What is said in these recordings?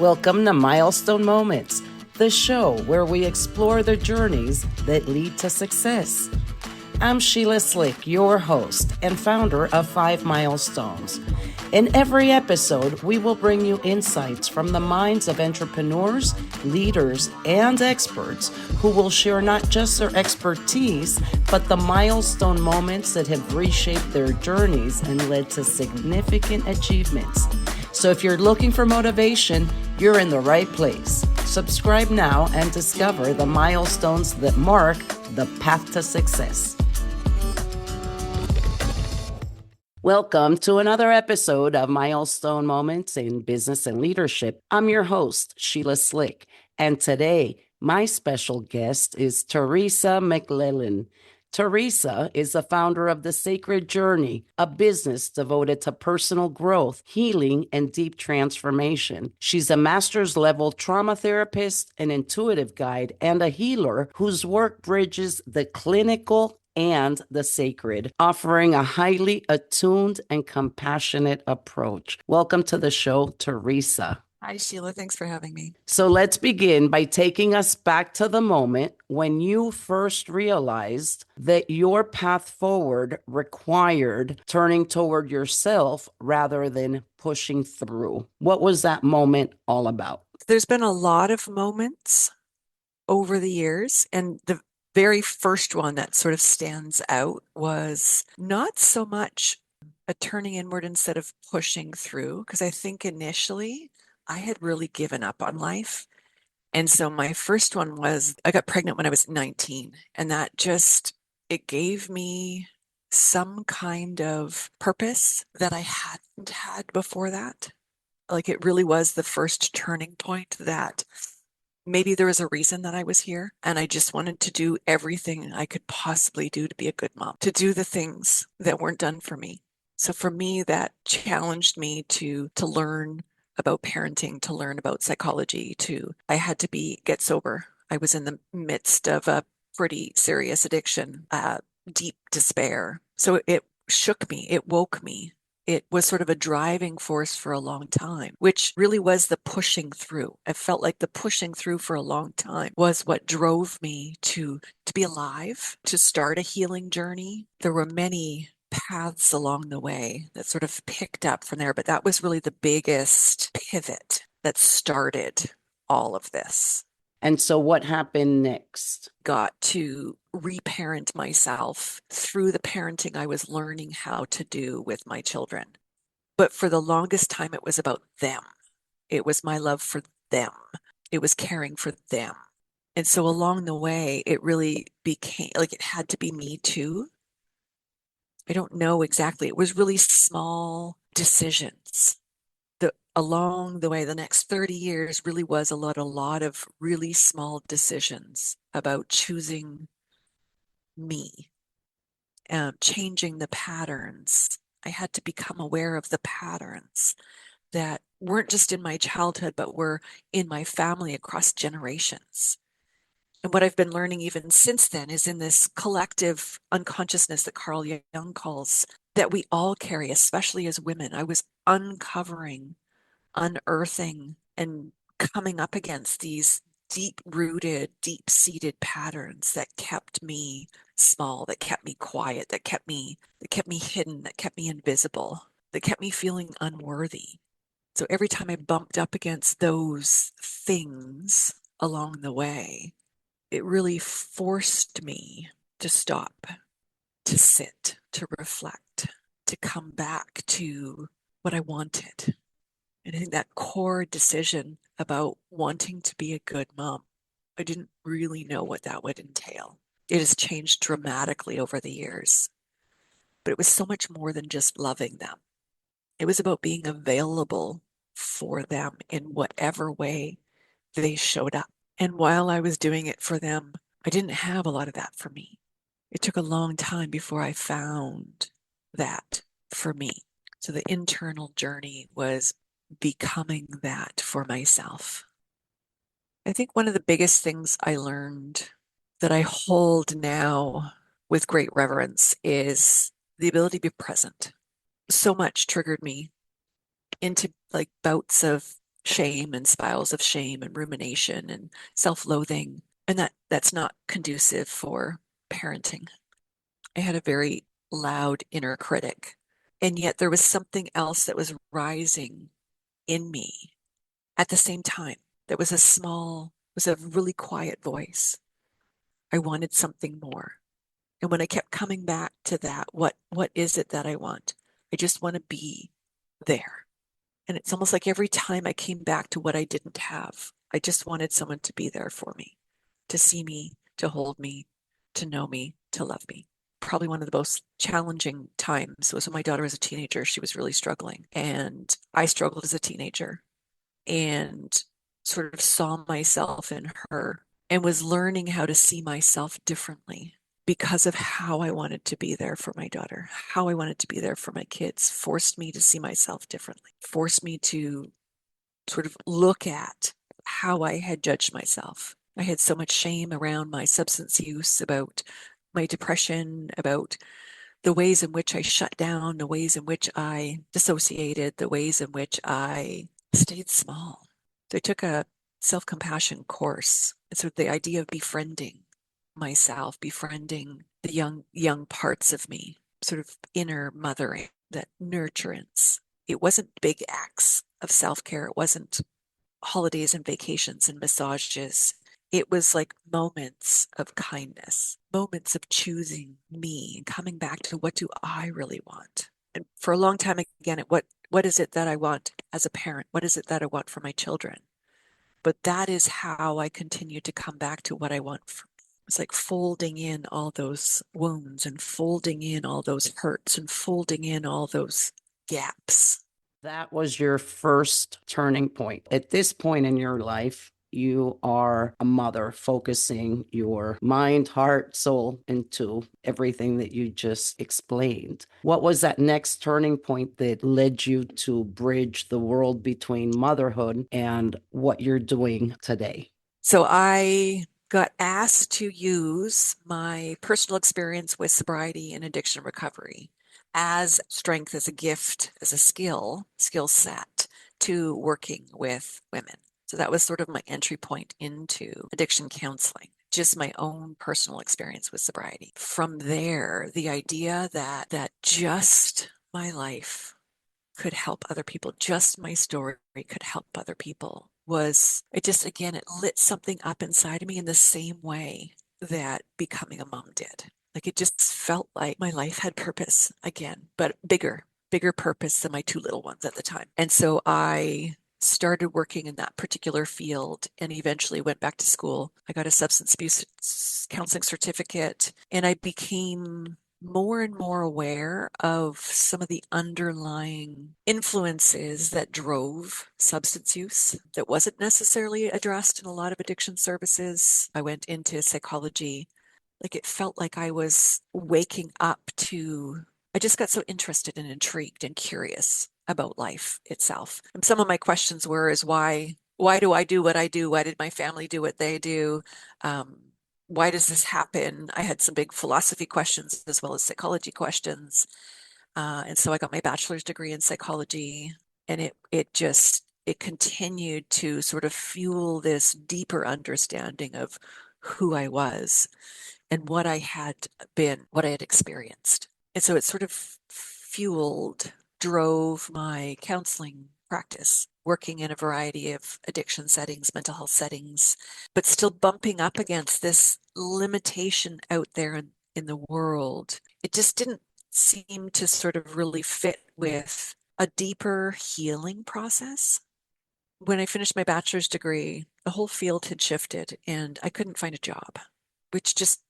Welcome to Milestone Moments, the show where we explore the journeys that lead to success. I'm Sheila Slick, your host and founder of 5 Milestones. In every episode, we will bring you insights from the minds of entrepreneurs, leaders, and experts who will share not just their expertise, but the milestone moments that have reshaped their journeys and led to significant achievements. So if you're looking for motivation, you're in the right place. Subscribe now and discover the milestones that mark the path to success. Welcome to another episode of Milestone Moments in Business and Leadership. I'm your host, Sheila Slick, and today my special guest is Teresa McLellan. Teresa is the founder of The Sacred Journey, a business devoted to personal growth, healing, and deep transformation. She's a master's level trauma therapist, an intuitive guide, and a healer whose work bridges the clinical and the sacred, offering a highly attuned and compassionate approach. Welcome to the show, Teresa. Hi, Sheila. Thanks for having me. So let's begin by taking us back to the moment when you first realized that your path forward required turning toward yourself rather than pushing through. What was that moment all about? There's been a lot of moments over the years, and the very first one that sort of stands out was not so much a turning inward instead of pushing through, because I think initially I had really given up on life. And so my first one was I got pregnant when I was 19, and that just, it gave me some kind of purpose that I hadn't had before that. Like it really was the first turning point that maybe there was a reason that I was here, and I just wanted to do everything I could possibly do to be a good mom, to do the things that weren't done for me. So for me, that challenged me to learn about parenting, to learn about psychology, I had to get sober. I was in the midst of a pretty serious addiction, deep despair. So it shook me, it woke me. It was sort of a driving force for a long time, which really was the pushing through. I felt like the pushing through for a long time was what drove me to be alive, to start a healing journey. There were many paths along the way that sort of picked up from there, but that was really the biggest pivot that started all of this. And so what happened next? Got to reparent myself through the parenting I was learning how to do with my children. But for the longest time, it was about them. It was my love for them. It was caring for them. And so along the way, it really became like it had to be me too. I don't know exactly. It was really small decisions. Along the way, the next 30 years really was a lot of really small decisions about choosing me, changing the patterns. I had to become aware of the patterns that weren't just in my childhood, but were in my family across generations. And what I've been learning even since then is in this collective unconsciousness that Carl Jung calls that we all carry, especially as women. I was uncovering, unearthing, and coming up against these deep-rooted, deep-seated patterns that kept me small, that kept me quiet, that kept me hidden, that kept me invisible, that kept me feeling unworthy. So every time I bumped up against those things along the way, it really forced me to stop, to sit, to reflect, to come back to what I wanted. And I think that core decision about wanting to be a good mom, I didn't really know what that would entail. It has changed dramatically over the years, but it was so much more than just loving them. It was about being available for them in whatever way they showed up. And while I was doing it for them, I didn't have a lot of that for me. It took a long time before I found that for me. So the internal journey was becoming that for myself. I think one of the biggest things I learned that I hold now with great reverence is the ability to be present. So much triggered me into like bouts of shame and spirals of shame and rumination and self-loathing. And that's not conducive for parenting. I had a very loud inner critic. And yet there was something else that was rising in me at the same time. There was was a really quiet voice. I wanted something more. And when I kept coming back to that, what is it that I want? I just want to be there. And it's almost like every time I came back to what I didn't have, I just wanted someone to be there for me, to see me, to hold me, to know me, to love me. Probably one of the most challenging times was when my daughter was a teenager. She was really struggling. And I struggled as a teenager and sort of saw myself in her and was learning how to see myself differently because of how I wanted to be there for my daughter, how I wanted to be there for my kids, forced me to see myself differently, forced me to sort of look at how I had judged myself. I had so much shame around my substance use, about my depression, about the ways in which I shut down, the ways in which I dissociated, the ways in which I stayed small. So I took a self-compassion course. And so the idea of befriending myself, befriending the young parts of me, sort of inner mothering, that nurturance. It wasn't big acts of self-care. It wasn't holidays and vacations and massages. It was like moments of kindness, moments of choosing me and coming back to what do I really want? And for a long time, again, what is it that I want as a parent? What is it that I want for my children? But that is how I continue to come back to what I want for me. It's like folding in all those wounds and folding in all those hurts and folding in all those gaps. That was your first turning point. At this point in your life, you are a mother focusing your mind, heart, soul into everything that you just explained. What was that next turning point that led you to bridge the world between motherhood and what you're doing today? So I got asked to use my personal experience with sobriety and addiction recovery as strength, as a gift, as a skill set to working with women. So that was sort of my entry point into addiction counseling, just my own personal experience with sobriety. From there, the idea that just my life could help other people, just my story could help other people, was it just, again, it lit something up inside of me in the same way that becoming a mom did. Like it just felt like my life had purpose again, but bigger purpose than my two little ones at the time. And so I started working in that particular field and eventually went back to school. I got a substance abuse counseling certificate and I became more and more aware of some of the underlying influences that drove substance use that wasn't necessarily addressed in a lot of addiction services. I went into psychology. Like it felt like I was waking up to, I just got so interested and intrigued and curious about life itself. And some of my questions were is why do I do what I do? Why did my family do what they do? Why does this happen? I had some big philosophy questions as well as psychology questions. And so I got my bachelor's degree in psychology, and it continued to sort of fuel this deeper understanding of who I was and what I had been, what I had experienced. And so it sort of drove my counseling practice, working in a variety of addiction settings, mental health settings, but still bumping up against this limitation out there in the world. It just didn't seem to sort of really fit with a deeper healing process. When I finished my bachelor's degree, the whole field had shifted and I couldn't find a job, which just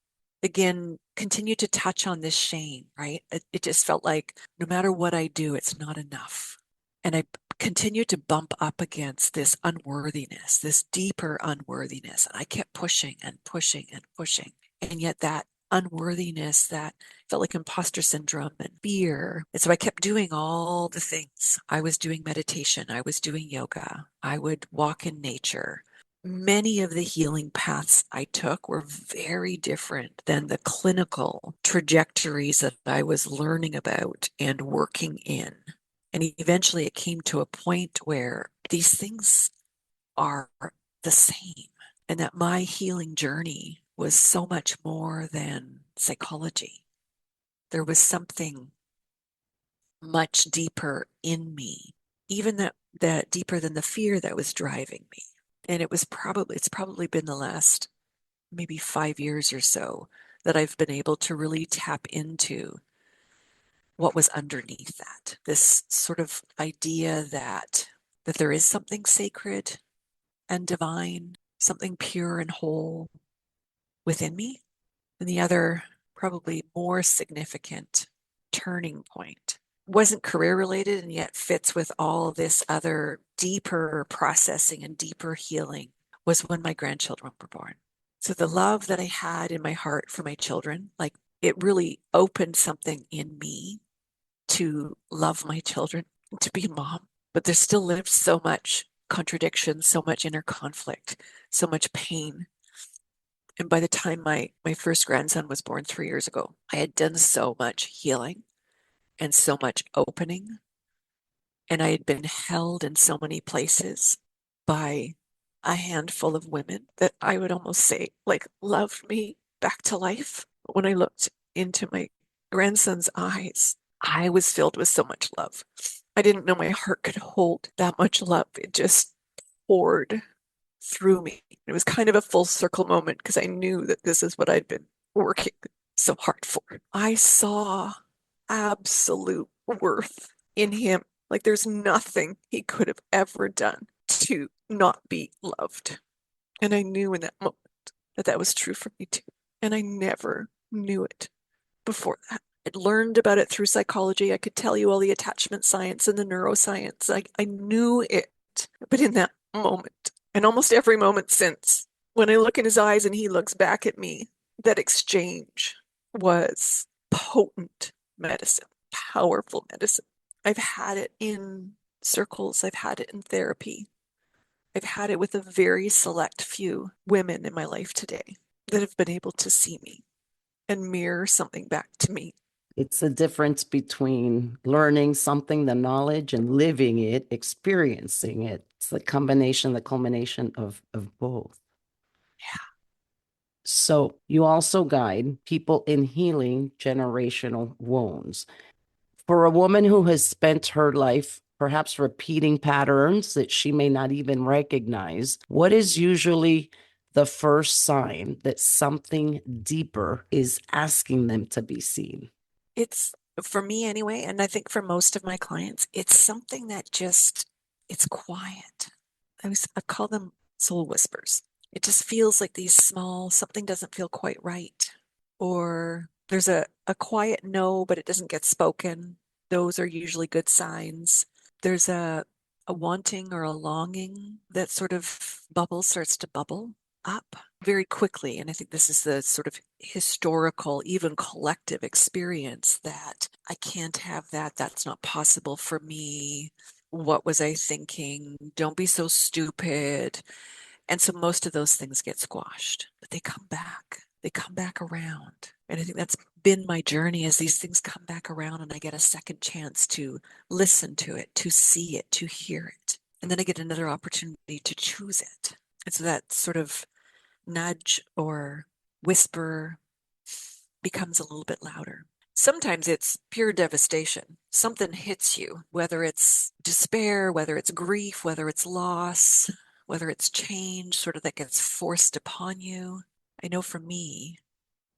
again continued to touch on this shame, right? It just felt like no matter what I do, it's not enough. And I continued to bump up against this unworthiness, this deeper unworthiness. And I kept pushing and pushing and pushing. And yet that unworthiness, that felt like imposter syndrome and fear. And so I kept doing all the things. I was doing meditation. I was doing yoga. I would walk in nature. Many of the healing paths I took were very different than the clinical trajectories that I was learning about and working in. And eventually it came to a point where these things are the same, and that my healing journey was so much more than psychology. There was something much deeper in me, even that deeper than the fear that was driving me. And it's probably been the last maybe 5 years or so that I've been able to really tap into what was underneath that. This sort of idea that there is something sacred and divine, something pure and whole within me. And the other, probably more significant turning point wasn't career related and yet fits with all this other deeper processing and deeper healing was when my grandchildren were born. So the love that I had in my heart for my children, like it really opened something in me to love my children, to be a mom. But there still lived so much contradiction, so much inner conflict, so much pain. And by the time my first grandson was born 3 years ago, I had done so much healing and so much opening. And I had been held in so many places by a handful of women that I would almost say like loved me back to life. When I looked into my grandson's eyes, I was filled with so much love. I didn't know my heart could hold that much love. It just poured through me. It was kind of a full circle moment because I knew that this is what I'd been working so hard for. I saw absolute worth in him. Like there's nothing he could have ever done to not be loved. And I knew in that moment that that was true for me too. And I never knew it before that. I'd learned about it through psychology. I could tell you all the attachment science and the neuroscience. I knew it. But in that moment, and almost every moment since, when I look in his eyes and he looks back at me, that exchange was potent medicine, powerful medicine. I've had it in circles, I've had it in therapy. I've had it with a very select few women in my life today that have been able to see me and mirror something back to me. It's the difference between learning something, the knowledge, and living it, experiencing it. It's the combination, the culmination of both. Yeah. So you also guide people in healing generational wounds. For a woman who has spent her life perhaps repeating patterns that she may not even recognize, what is usually the first sign that something deeper is asking them to be seen? It's for me anyway, and I think for most of my clients, it's something that just it's quiet. I call them soul whispers. It just feels like these small, something doesn't feel quite right. Or there's a quiet no, but it doesn't get spoken. Those are usually good signs. There's a wanting or a longing that sort of starts to bubble up very quickly. And I think this is the sort of historical, even collective experience that I can't have that. That's not possible for me. What was I thinking? Don't be so stupid. And so most of those things get squashed, but they come back. They come back around. And I think that's been my journey as these things come back around and I get a second chance to listen to it, to see it, to hear it. And then I get another opportunity to choose it. And so that sort of nudge or whisper becomes a little bit louder. Sometimes it's pure devastation. Something hits you, whether it's despair, whether it's grief, whether it's loss, whether it's change, sort of that gets forced upon you. I know for me,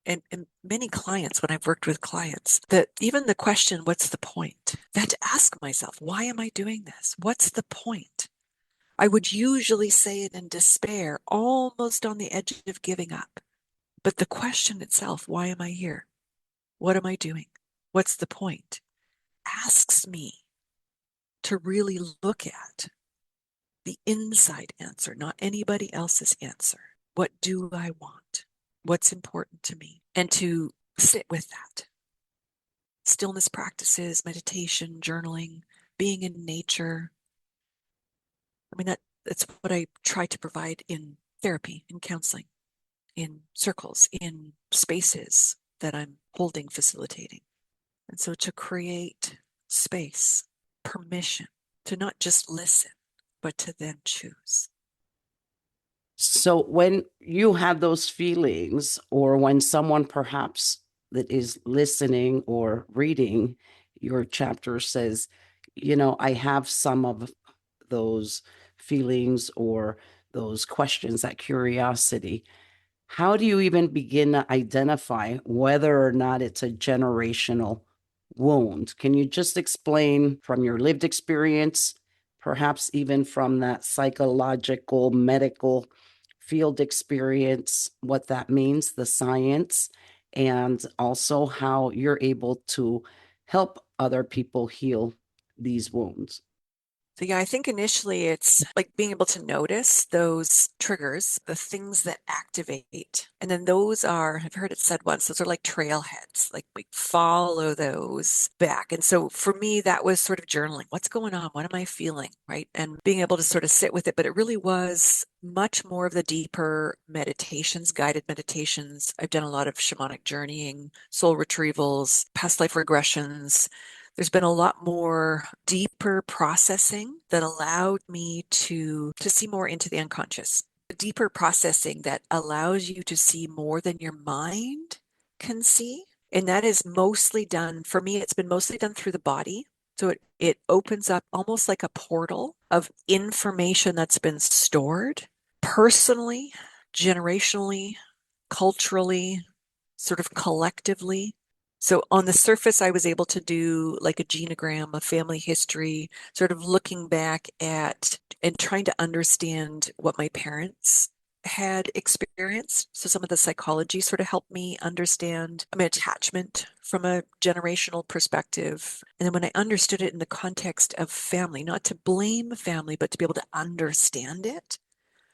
and many clients, when I've worked with clients, that even the question, what's the point? I had to ask myself, why am I doing this? What's the point? I would usually say it in despair, almost on the edge of giving up. But the question itself, why am I here? What am I doing? What's the point? Asks me to really look at the inside answer, not anybody else's answer. What do I want? What's important to me? And to sit with that. Stillness practices, meditation, journaling, being in nature. I mean, that's what I try to provide in therapy, in counseling, in circles, in spaces that I'm holding, facilitating. And so to create space, permission to not just listen, but to then choose. So when you have those feelings, or when someone perhaps that is listening or reading your chapter says, I have some of those feelings or those questions, that curiosity, how do you even begin to identify whether or not it's a generational wound? Can you just explain from your lived experience, perhaps even from that psychological, medical field experience, what that means, the science, and also how you're able to help other people heal these wounds? So yeah, I think initially it's like being able to notice those triggers, the things that activate. And then those are, I've heard it said once, those are like trailheads. Like we follow those back. And so for me, that was sort of journaling. What's going on? What am I feeling? Right. And being able to sort of sit with it. But it really was much more of the deeper meditations, guided meditations. I've done a lot of shamanic journeying, soul retrievals, past life regressions. There's been a lot more deeper processing that allowed me to see more into the unconscious. Deeper processing that allows you to see more than your mind can see. And that is mostly done, for me, it's been mostly done through the body. So it opens up almost like a portal of information that's been stored personally, generationally, culturally, sort of collectively. So on the surface, I was able to do like a genogram, a family history, sort of looking back at and trying to understand what my parents had experienced. So some of the psychology sort of helped me understand, I mean, attachment from a generational perspective. And then when I understood it in the context of family, not to blame family, but to be able to understand it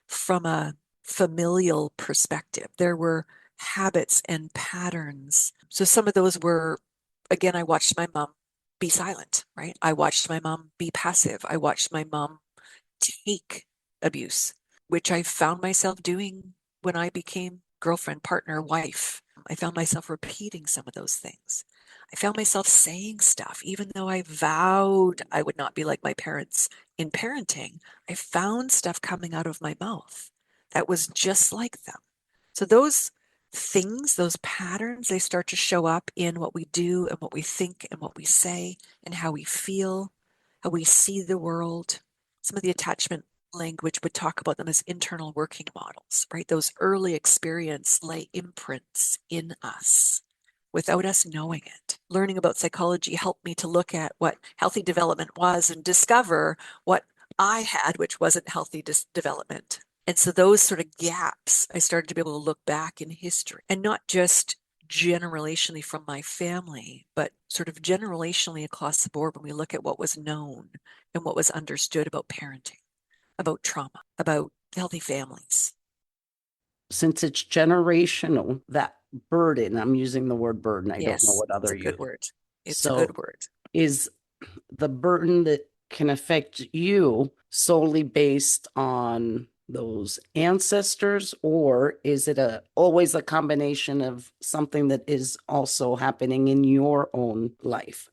from a familial perspective. There were habits and patterns. So some of those were, again, I watched my mom be silent, right? I watched my mom be passive. I watched my mom take abuse, which I found myself doing when I became girlfriend, partner, wife. I found myself repeating some of those things. I found myself saying stuff, even though I vowed I would not be like my parents in parenting. I found stuff coming out of my mouth that was just like them. So those things, those patterns, they start to show up in what we do and what we think and what we say and how we feel, how we see the world. Some of the attachment language would talk about them as internal working models, right? Those early experience lay imprints in us without us knowing it. Learning about psychology helped me to look at what healthy development was and discover what I had, which wasn't healthy development. And so those sort of gaps, I started to be able to look back in history and not just generationally from my family, but sort of generationally across the board when we look at what was known and what was understood about parenting, about trauma, about healthy families. Since it's generational, that burden, I'm using the word burden, I don't know Yes, what it's other a you. good word. It's a So good word. is the burden that can affect you solely based on those ancestors, or is it always a combination of something that is also happening in your own life?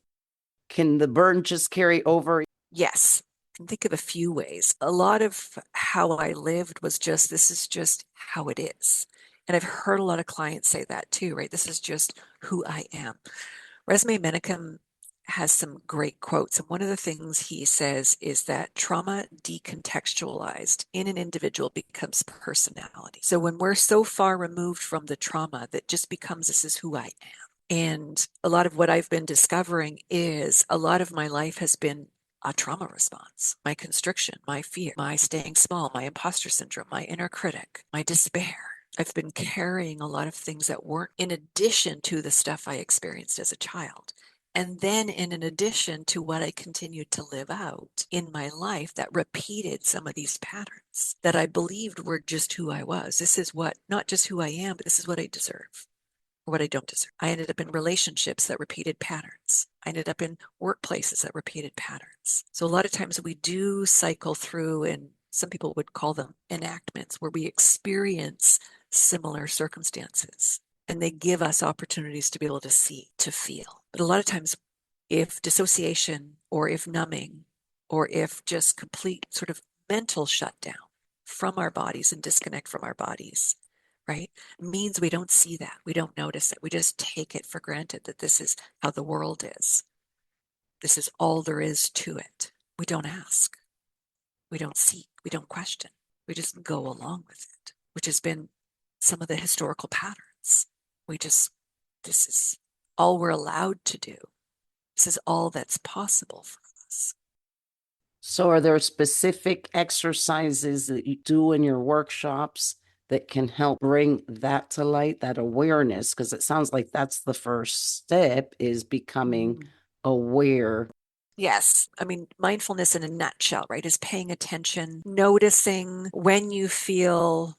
Can the burden just carry over? Yes, I can think of a few ways. A lot of how I lived was just, this is just how it is. And I've heard a lot of clients say that too, right? This is just who I am. Resme Menachem has some great quotes. And one of the things he says is that trauma decontextualized in an individual becomes personality. So when we're so far removed from the trauma that just becomes, this is who I am. And a lot of what I've been discovering is a lot of my life has been a trauma response, my constriction, my fear, my staying small, my imposter syndrome, my inner critic, my despair. I've been carrying a lot of things that weren't in addition to the stuff I experienced as a child. And then in an addition to what I continued to live out in my life that repeated some of these patterns that I believed were just who I was. This is what, not just who I am, but this is what I deserve or what I don't deserve. I ended up in relationships that repeated patterns. I ended up in workplaces that repeated patterns. So a lot of times we do cycle through, and some people would call them enactments, where we experience similar circumstances and they give us opportunities to be able to see, to feel. But a lot of times, if dissociation or if numbing or if just complete sort of mental shutdown from our bodies and disconnect from our bodies, right? Means we don't see that. We don't notice it. We just take it for granted that this is how the world is. This is all there is to it. We don't ask. We don't seek. We don't question. We just go along with it, which has been some of the historical patterns. This is all we're allowed to do. This is all that's possible for us. So, are there specific exercises that you do in your workshops that can help bring that to light, that awareness? Because it sounds like that's the first step, is becoming aware. Yes. I mean, mindfulness in a nutshell, right, is paying attention, noticing when you feel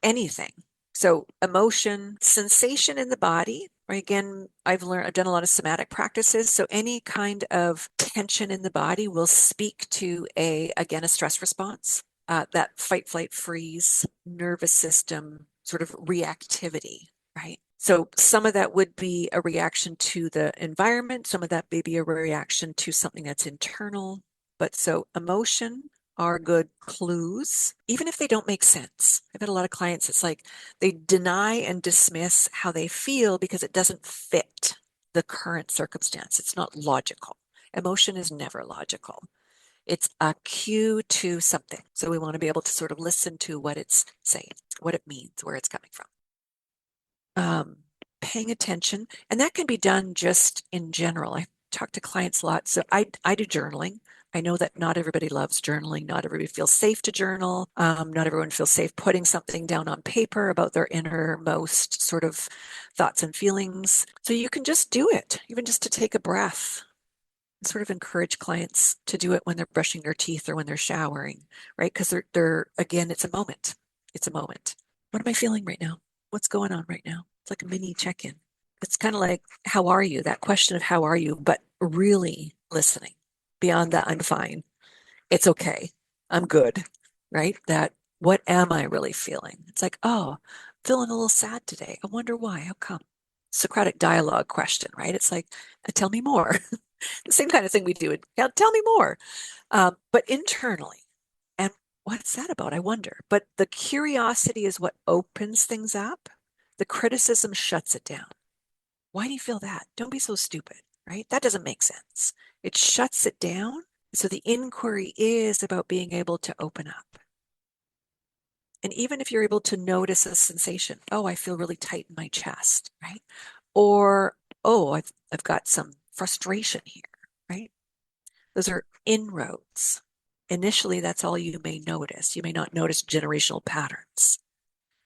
anything. So emotion, sensation in the body, right? Again, I've done a lot of somatic practices. So any kind of tension in the body will speak to again, a stress response, that fight, flight, freeze, nervous system sort of reactivity, right? So some of that would be a reaction to the environment. Some of that may be a reaction to something that's internal. But so emotion are good clues, even if they don't make sense. I've had a lot of clients, it's like they deny and dismiss how they feel because it doesn't fit the current circumstance. It's not logical. Emotion is never logical. It's a cue to something. So we want to be able to sort of listen to what it's saying, what it means, where it's coming from. Paying attention, and that can be done just in general. I talk to clients a lot. So I do journaling. I know that not everybody loves journaling. Not everybody feels safe to journal. Not everyone feels safe putting something down on paper about their innermost sort of thoughts and feelings. So you can just do it, even just to take a breath. I sort of encourage clients to do it when they're brushing their teeth or when they're showering, right? Because they're again, it's a moment. It's a moment. What am I feeling right now? What's going on right now? It's like a mini check-in. It's kind of like, how are you? That question of how are you, but really listening. Beyond that, I'm fine. It's okay. I'm good, right? That what am I really feeling? It's like, oh, feeling a little sad today. I wonder why. How come? Socratic dialogue question, right? It's like, tell me more. The same kind of thing we do. Tell me more. But internally, and what's that about? I wonder. But the curiosity is what opens things up. The criticism shuts it down. Why do you feel that? Don't be so stupid, right? That doesn't make sense. It shuts it down. So the inquiry is about being able to open up. And even if you're able to notice a sensation, oh, I feel really tight in my chest, right? Or, oh, I've got some frustration here, right? Those are inroads. Initially, that's all you may notice. You may not notice generational patterns.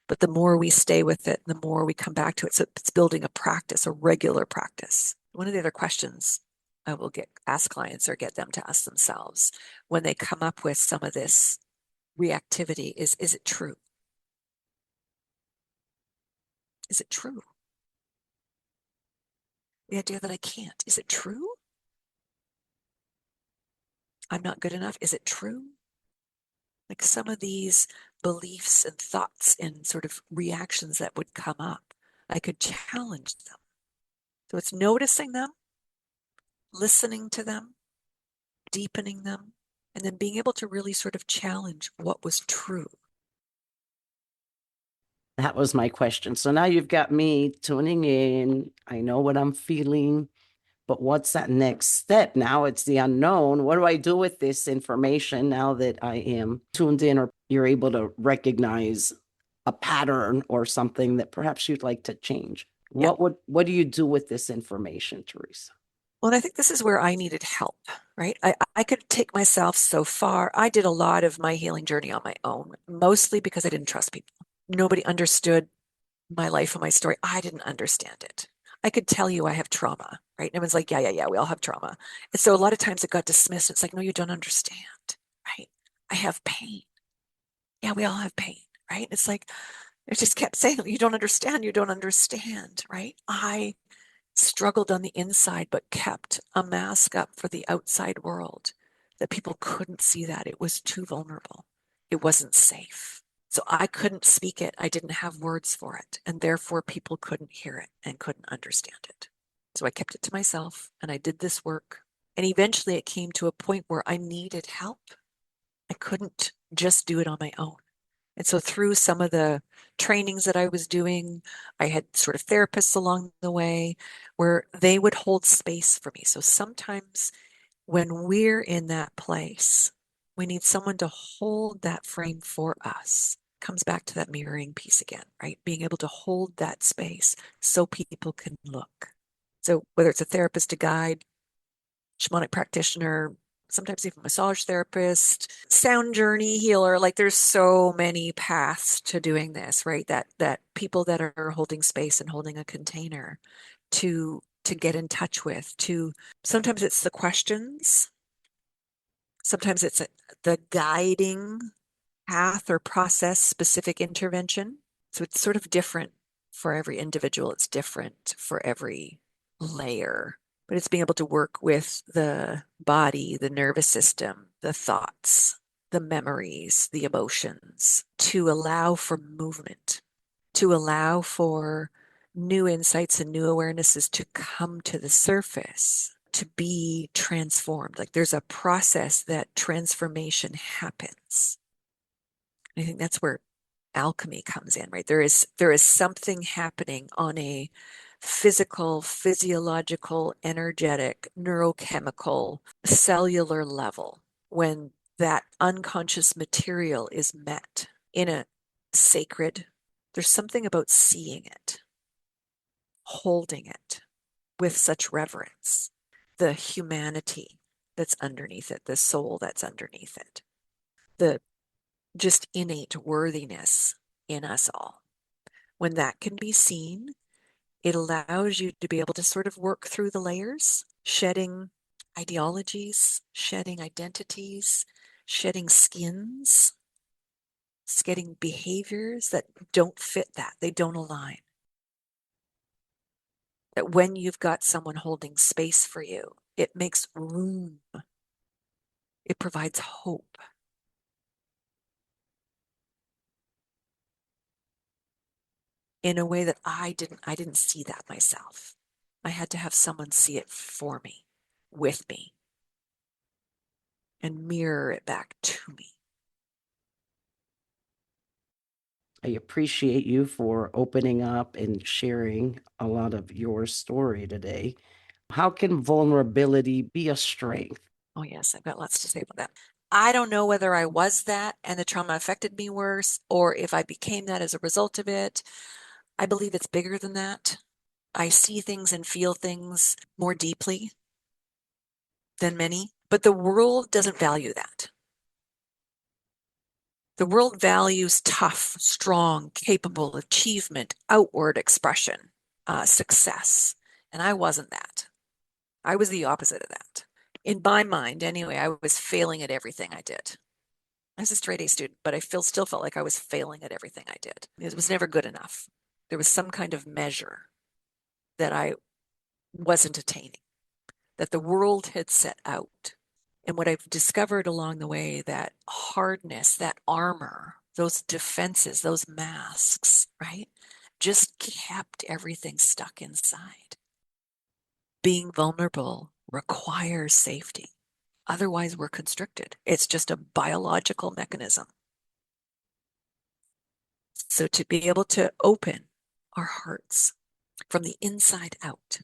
But the more we stay with it, the more we come back to it. So it's building a practice, a regular practice. One of the other questions I will ask clients or get them to ask themselves when they come up with some of this reactivity is it true? Is it true? The idea that I can't, is it true? I'm not good enough, is it true? Like some of these beliefs and thoughts and sort of reactions that would come up, I could challenge them. So it's noticing them, listening to them, deepening them, and then being able to really sort of challenge what was true. That was my question. So now you've got me tuning in. I know what I'm feeling, but what's that next step? Now it's the unknown. What do I do with this information now that I am tuned in, or you're able to recognize a pattern or something that perhaps you'd like to change? Yeah. What do you do with this information, Teresa? Well, and I think this is where I needed help, right? I could take myself so far. I did a lot of my healing journey on my own, mostly because I didn't trust people. Nobody understood my life and my story. I didn't understand it. I could tell you I have trauma, right? And everyone's like, yeah, we all have trauma. And so a lot of times it got dismissed. It's like, no, you don't understand, right? I have pain. Yeah, we all have pain, right? It's like, I just kept saying, you don't understand, right? I struggled on the inside, but kept a mask up for the outside world that people couldn't see that. It was too vulnerable. It wasn't safe. So I couldn't speak it. I didn't have words for it. And therefore, people couldn't hear it and couldn't understand it. So I kept it to myself and I did this work. And eventually, it came to a point where I needed help. I couldn't just do it on my own. And so through some of the trainings that I was doing, I had sort of therapists along the way where they would hold space for me. So sometimes when we're in that place, we need someone to hold that frame for us. Comes back to that mirroring piece again, right? Being able to hold that space so people can look. So whether it's a therapist, a guide, shamanic practitioner, sometimes even massage therapist, sound journey healer, like there's so many paths to doing this, right? That people that are holding space and holding a container to get in touch with, to sometimes it's the questions, sometimes it's the guiding path or process specific intervention. So it's sort of different for every individual. It's different for every layer, but it's being able to work with the body, the nervous system, the thoughts, the memories, the emotions to allow for movement, to allow for new insights and new awarenesses to come to the surface, to be transformed. Like there's a process that transformation happens. I think that's where alchemy comes in, right? There is something happening on a physical, physiological, energetic, neurochemical, cellular level when that unconscious material is met in a sacred, there's something about seeing it, holding it with such reverence, the humanity that's underneath it, the soul that's underneath it, the just innate worthiness in us all. When that can be seen, it allows you to be able to sort of work through the layers, shedding ideologies, shedding identities, shedding skins, shedding behaviors that don't fit that, they don't align. That when you've got someone holding space for you, it makes room, it provides hope. In a way that I didn't see that myself. I had to have someone see it for me, with me, and mirror it back to me. I appreciate you for opening up and sharing a lot of your story today. How can vulnerability be a strength? Oh, yes, I've got lots to say about that. I don't know whether I was that and the trauma affected me worse, or if I became that as a result of it. I believe it's bigger than that. I see things and feel things more deeply than many, but the world doesn't value that. The world values tough, strong, capable, achievement, outward expression, success. And I wasn't that. I was the opposite of that. In my mind, anyway, I was failing at everything I did. I was a straight A student, but I still felt like I was failing at everything I did. It was never good enough. There was some kind of measure that I wasn't attaining, that the world had set out. And what I've discovered along the way, that hardness, that armor, those defenses, those masks, right, just kept everything stuck inside. Being vulnerable requires safety. Otherwise, we're constricted. It's just a biological mechanism. So to be able to open our hearts from the inside out,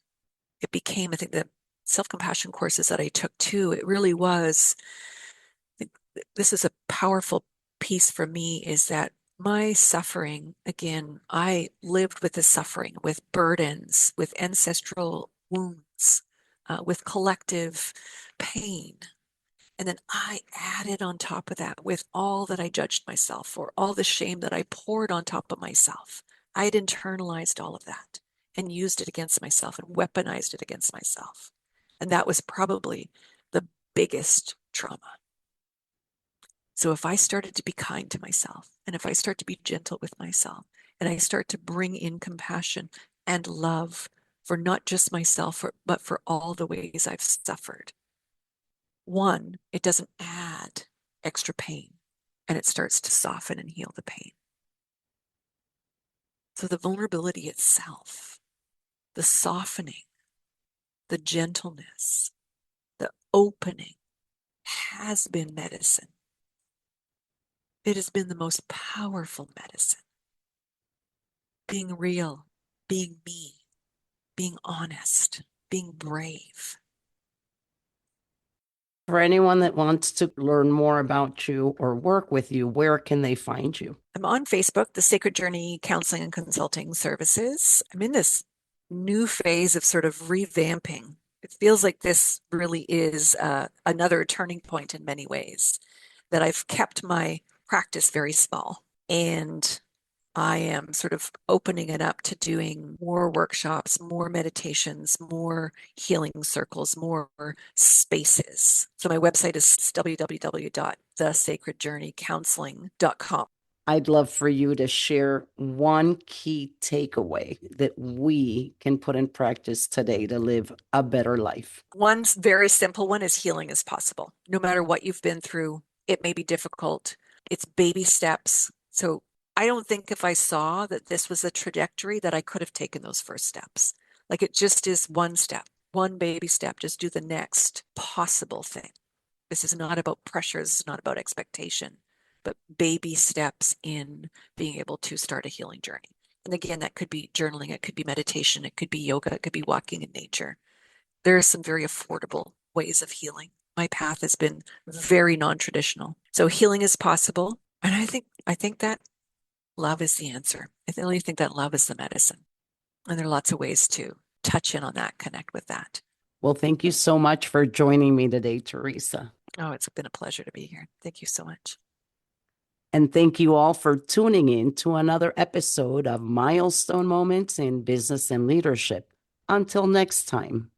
it became, I think, the self-compassion courses that I took too, it really was, this is a powerful piece for me, is that my suffering, again, I lived with the suffering, with burdens, with ancestral wounds, with collective pain. And then I added on top of that with all that I judged myself for, all the shame that I poured on top of myself. I had internalized all of that and used it against myself and weaponized it against myself. And that was probably the biggest trauma. So if I started to be kind to myself, and if I start to be gentle with myself, and I start to bring in compassion and love for not just myself, but for all the ways I've suffered, one, it doesn't add extra pain, and it starts to soften and heal the pain. So the vulnerability itself, the softening, the gentleness, the opening has been medicine. It has been the most powerful medicine. Being real, being me, being honest, being brave. For anyone that wants to learn more about you or work with you, where can they find you? I'm on Facebook, the Sacred Journey Counseling and Consulting Services. I'm in this new phase of sort of revamping. It feels like this really is another turning point in many ways, that I've kept my practice very small. And I am sort of opening it up to doing more workshops, more meditations, more healing circles, more spaces. So my website is www.thesacredjourneycounseling.com. I'd love for you to share one key takeaway that we can put in practice today to live a better life. One very simple one is healing is possible. No matter what you've been through, it may be difficult. It's baby steps. So I don't think if I saw that this was a trajectory that I could have taken those first steps. Like it just is one step, one baby step. Just do the next possible thing. This is not about pressure. This is not about expectation, but baby steps in being able to start a healing journey. And again, that could be journaling, it could be meditation, it could be yoga, it could be walking in nature. There are some very affordable ways of healing. My path has been very non-traditional. So healing is possible. And I think that love is the answer. I really think that love is the medicine. And there are lots of ways to touch in on that, connect with that. Well, thank you so much for joining me today, Teresa. Oh, it's been a pleasure to be here. Thank you so much. And thank you all for tuning in to another episode of Milestone Moments in Business and Leadership. Until next time.